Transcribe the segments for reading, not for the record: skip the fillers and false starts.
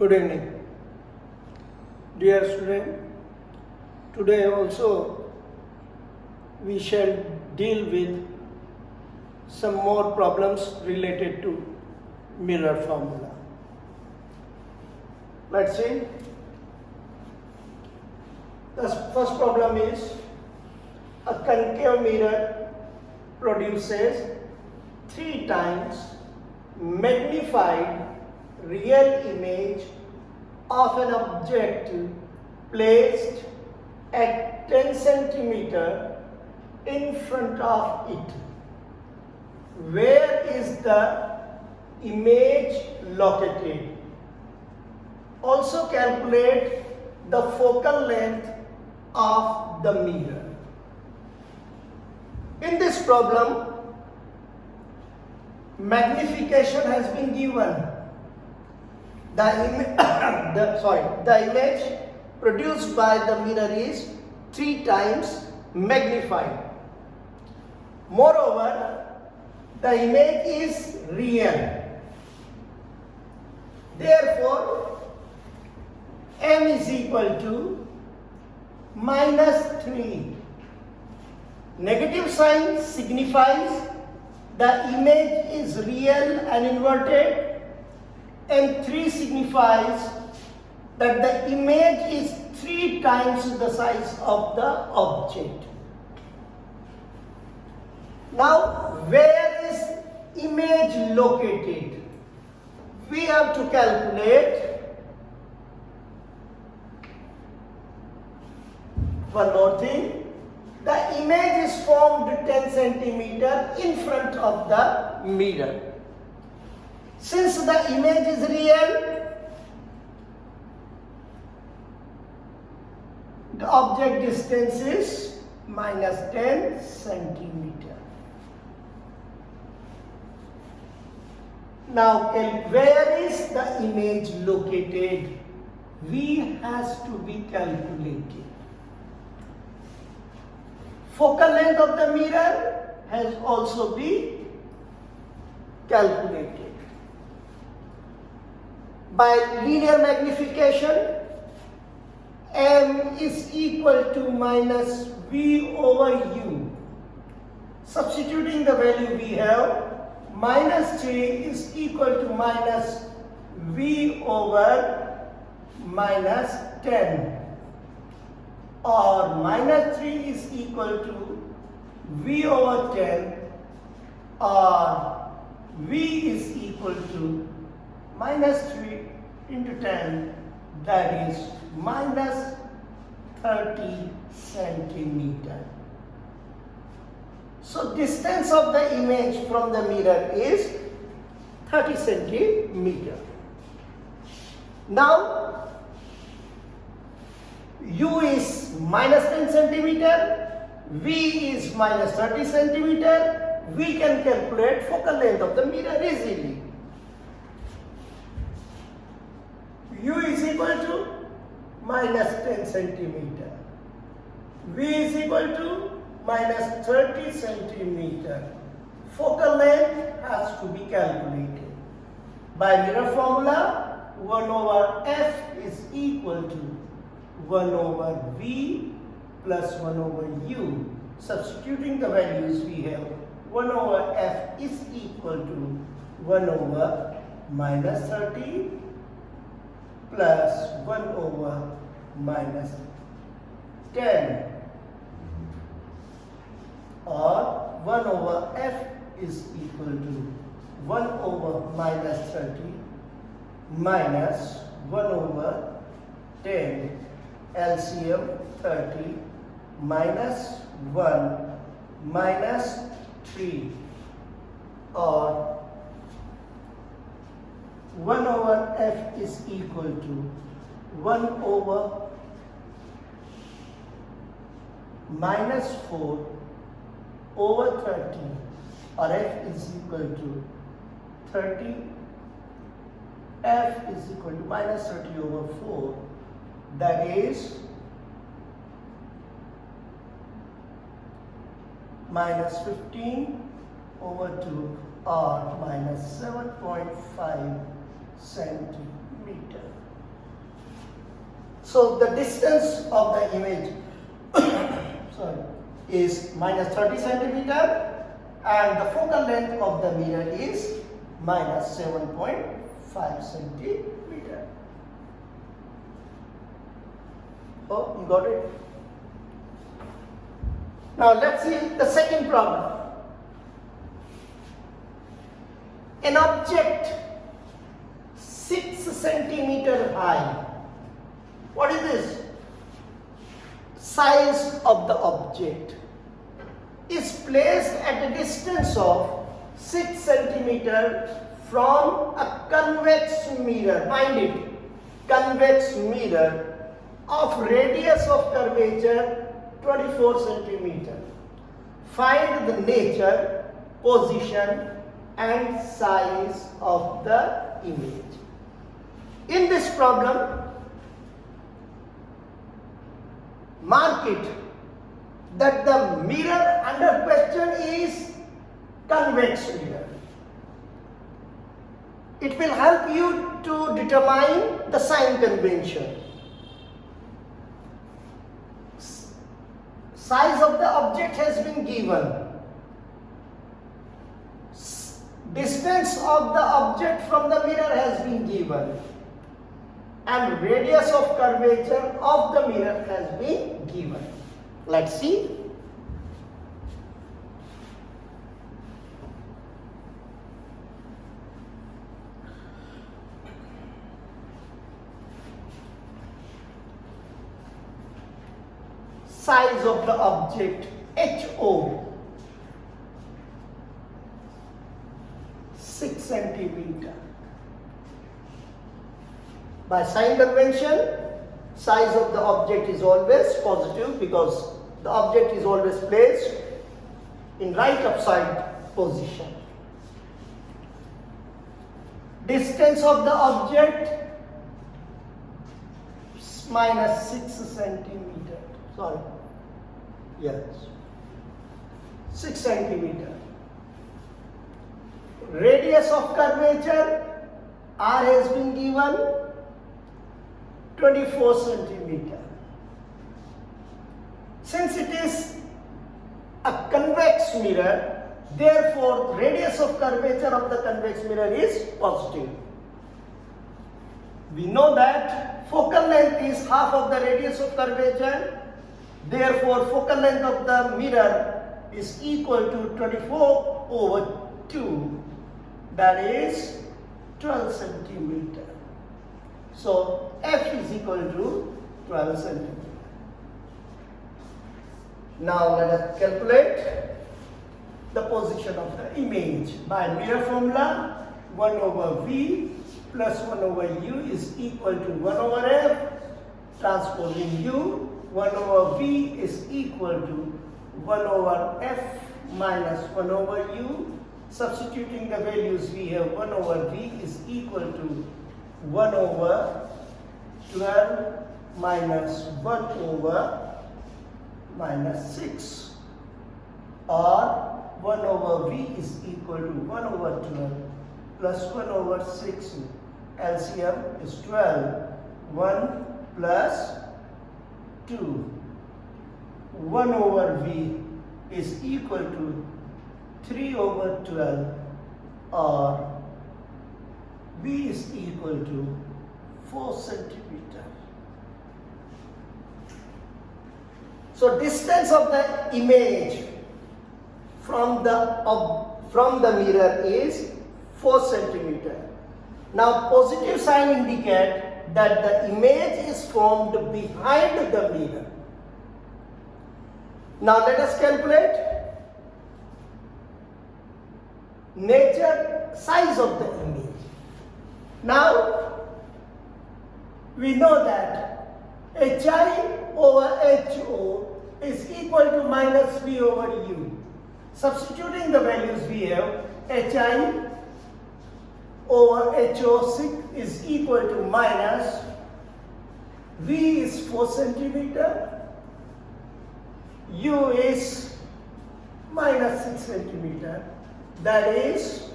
Good evening, dear student. Today also we shall deal with some more problems related to mirror formula. Let's see. The first problem is a concave mirror produces 3 times magnified real image of an object placed at 10 centimeter in front of it. Where is the image located? Also calculate the focal length of the mirror. In this problem, magnification has been given. The image produced by the mirror is 3 times magnified. Moreover, the image is real. Therefore, m is equal to -3. Negative sign signifies the image is real and inverted, and 3 signifies that the image is 3 times the size of the object. Now, where is image located? We have to calculate one more thing. The image is formed 10 centimeter in front of the mirror. Since the image is real, the object distance is -10 centimeter. Now, where is the image located? V has to be calculated. Focal length of the mirror has also been calculated. By linear magnification, m is equal to -v over u. Substituting the value we have, -3 is equal to -v over -10, or -3 is equal to v over 10, or v is equal to -3 into 10, that is -30 centimeter. So distance of the image from the mirror is 30 centimeter. Now, u is -10 centimeter, v is -30 centimeter. We can calculate focal length of the mirror easily. U is equal to -10 centimeter. V is equal to -30 centimeter. Focal length has to be calculated. By mirror formula, 1 over f is equal to 1 over v plus 1 over u. Substituting the values we have, 1 over f is equal to 1 over -30 plus 1 over -10, or 1 over f is equal to 1 over -30 minus 1 over 10, LCM 30 minus 1 minus 3, or 1 over f is equal to 1 over -4 over 30, or f is equal to 30, f is equal to -30 over 4, that is -15 over 2, or -7.5 centimeter. So the distance of the image sorry, is minus 30 centimeter and the focal length of the mirror is minus 7.5 centimeter. Oh, you got it? Now let's see the second problem. An object 6 centimeter high. What is this? Size of the object is placed at a distance of 6 centimeter from a convex mirror. Mind it, convex mirror of radius of curvature 24 centimeter. Find the nature, position and size of the image. In this problem, mark it that the mirror under question is convex mirror. It will help you to determine the sign convention. Size of the object has been given. Distance of the object from the mirror has been given. And radius of curvature of the mirror has been given. Let's see. Size of the object HO 6 centimeter. By sign convention, size of the object is always positive because the object is always placed in right upside position. Distance of the object minus 6 centimeter. Sorry. Yes. 6 centimeter. Radius of curvature R has been given 24 centimeter. Since it is a convex mirror, therefore radius of curvature of the convex mirror is positive. We know that focal length is half of the radius of curvature. Therefore, focal length of the mirror is equal to 24 over 2. That is 12 centimeter. So, F is equal to 12 centimeter. Now, let us calculate the position of the image. By mirror formula, 1 over V plus 1 over U is equal to 1 over F. Transposing U, 1 over V is equal to 1 over F minus 1 over U. Substituting the values, we have 1 over V is equal to 1 over 12 minus 1 over minus 6, or 1 over V is equal to 1 over 12 plus 1 over 6. LCM is 12. 1 plus 2. 1 over V is equal to 3 over 12, or V is equal to 4 centimeter. So distance of the image from the mirror is 4 centimeter. Now positive sign indicate that the image is formed behind the mirror. Now let us calculate nature size of the image. Now we know that HI over HO is equal to minus V over U. Substituting the values, we have HI over HO is equal to minus V is 4 centimeter, U is minus 6 centimeter. That is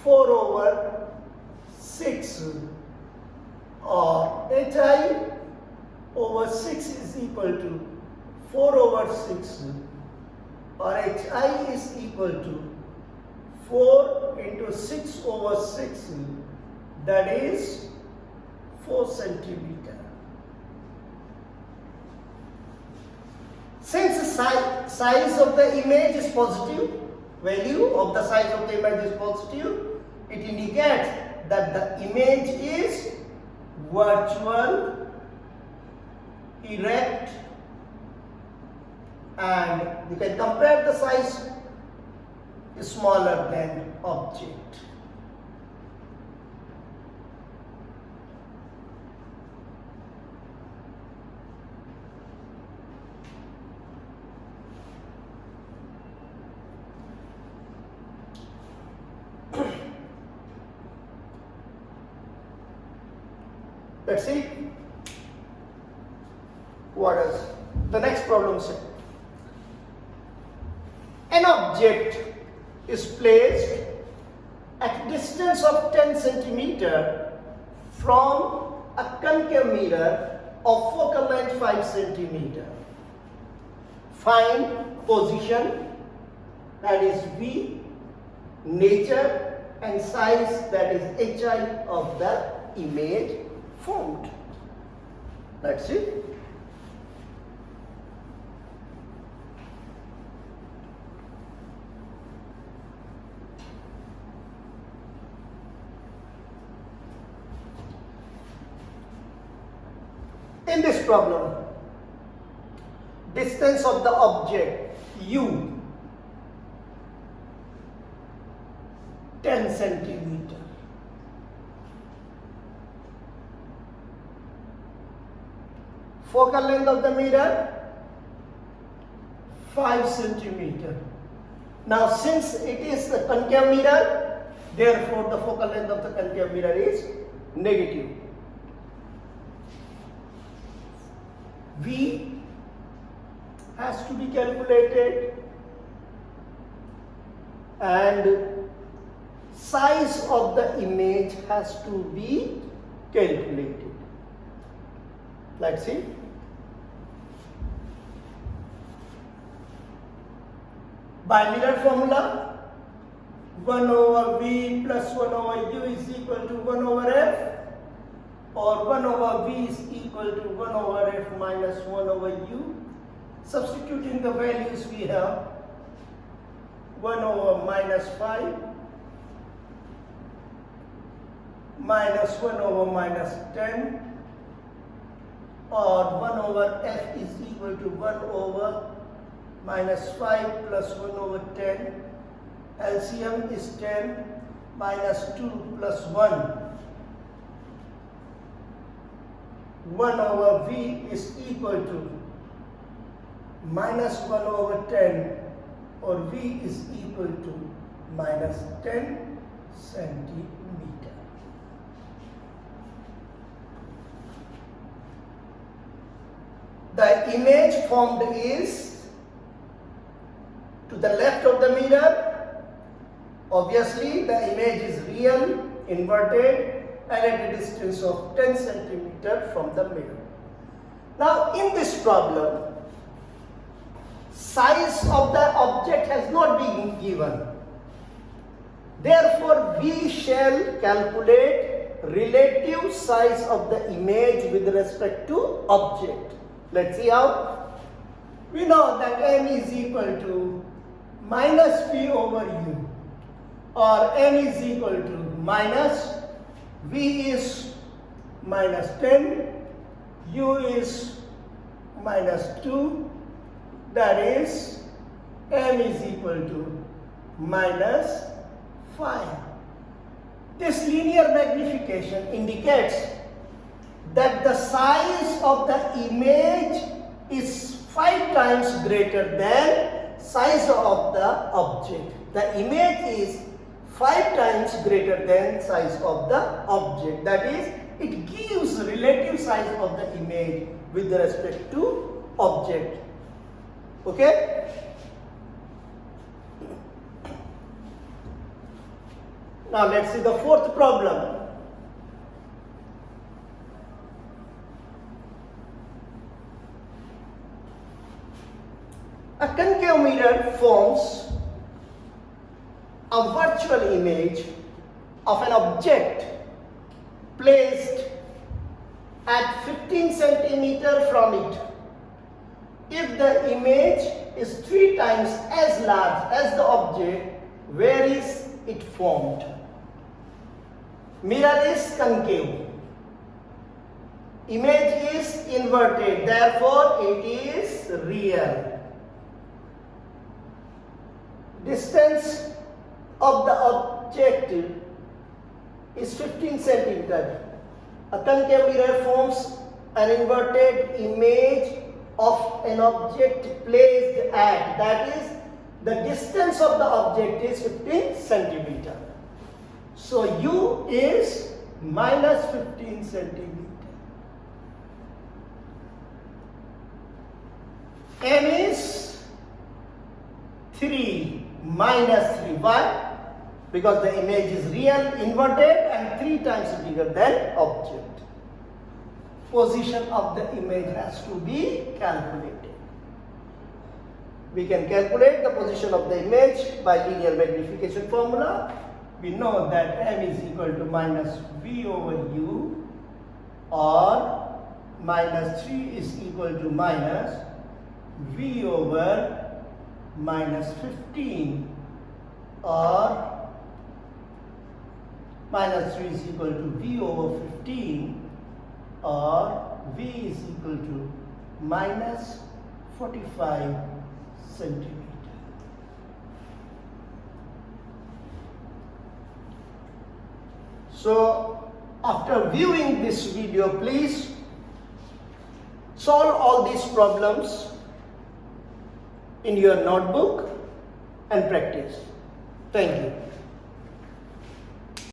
4 over 6 or hi over 6 is equal to 4 over 6, or hi is equal to 4 into 6 over 6, that is 4 centimeter. Since the size of the image is positive, value of the size of the image is positive, it indicates that the image is virtual, erect, and you can compare the size is smaller than object. Let's see what is the next problem say. An object is placed at a distance of 10 centimeter from a concave mirror of focal length 5 centimeter. Find position, that is V, nature and size, that is hi, of the image formed. Let's see. In this problem, distance of the object U 10 centimeter. Focal length of the mirror 5 centimeter. Now since it is a concave mirror, therefore the focal length of the concave mirror is negative. V has to be calculated and size of the image has to be calculated. Let's see. By mirror formula, 1 over V plus 1 over U is equal to 1 over F, or 1 over V is equal to 1 over F minus 1 over U. Substituting the values, we have 1 over minus 5 minus 1 over minus 10, or 1 over F is equal to 1 over minus 5 plus 1 over 10. LCM is 10 minus 2 plus 1. 1 over V is equal to minus 1 over 10, or V is equal to minus 10 centimeter. The image formed is to the left of the mirror. Obviously, the image is real, inverted, and at a distance of 10 centimeter from the mirror. Now, in this problem, size of the object has not been given. Therefore, we shall calculate relative size of the image with respect to object. Let's see how. We know that m is equal to minus p over u, or m is equal to minus v is minus 10, u is minus 2, that is m is equal to minus 5. This linear magnification indicates that the size of the image is 5 times greater than size of the object. The image is 5 times greater than size of the object. That is, it gives relative size of the image with respect to object. Okay? Now let's see the fourth problem. mirror forms a virtual image of an object placed at 15 centimeter from it. If the image is 3 times as large as the object where is it formed. Mirror is concave. Image is inverted, therefore it is real. Distance of the object is 15 centimeter. A concave mirror forms an inverted image of an object placed at, that is, the distance of the object is 15 centimeter. So U is minus 15 centimeter. M is 3 minus 3. Why? Because the image is real, inverted and 3 times bigger than object. Position of the image has to be calculated. We can calculate the position of the image by linear magnification formula. We know that M is equal to minus V over U, or minus 3 is equal to minus V over minus 15, or minus 3 is equal to V over 15, or V is equal to minus 45 centimeter. So after viewing this video, please solve all these problems in your notebook and practice. Thank you.